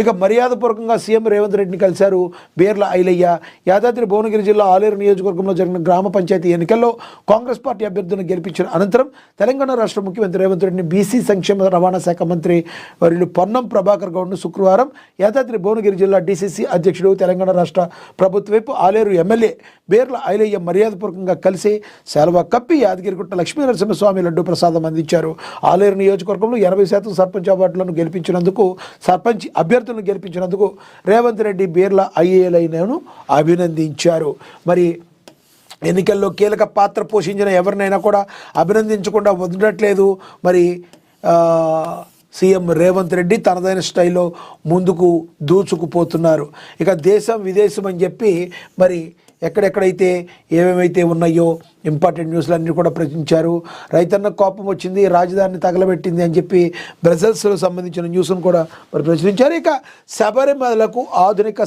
ఇక మర్యాదపూర్వకంగా సీఎం రేవంత్ రెడ్డిని కలిశారు బీర్ల ఐలయ్య. యాదాద్రి భువనగిరి జిల్లా ఆలేరు నియోజకవర్గంలో జరిగిన గ్రామ పంచాయతీ ఎన్నికల్లో కాంగ్రెస్ పార్టీ అభ్యర్థులను గెలిపించిన అనంతరం తెలంగాణ రాష్ట్ర ముఖ్యమంత్రి రేవంత్ రెడ్డిని బీసీ సంక్షేమ రవాణా శాఖ మంత్రి వర్యులు పొన్నం ప్రభాకర్ గౌడ్ను శుక్రవారం యాదాద్రి భువనగిరి జిల్లా డీసీసీ అధ్యక్షుడు తెలంగాణ రాష్ట్ర ప్రభుత్వపు ఆలేరు ఎమ్మెల్యే బీర్ల ఐలయ్య మర్యాదపూర్వకంగా కలిసి శాలువా కప్పి యాదగిరిగుట్ట లక్ష్మీనరసింహస్వామి లడ్డు ప్రసాదం అందించారు. ఆలేరు నియోజకవర్గంలో 80% సర్పంచ్ అవార్డులను గెలిపించినందుకు అభ్యర్థులను గెలిపించినందుకు రేవంత్ రెడ్డి బీర్ల ఐఏలైనను అభినందించారు. మరి ఎన్నికల్లో కీలక పాత్ర పోషించిన ఎవరినైనా కూడా అభినందించకుండా ఉండట్లేదు. మరి సీఎం రేవంత్ రెడ్డి తనదైన స్టైల్లో ముందుకు దూచుకుపోతున్నారు. ఇక దేశం విదేశం అని చెప్పి మరి ఎక్కడెక్కడైతే ఏమేమైతే ఉన్నాయో ఇంపార్టెంట్ న్యూస్లన్నీ కూడా ప్రచురించారు. రైతన్న కోపం వచ్చింది, రాజధానిని తగలబెట్టింది అని చెప్పి బ్రజల్స్లో సంబంధించిన న్యూస్ను కూడా మరి ప్రచురించారు. ఇక శబరిమలకు ఆధునిక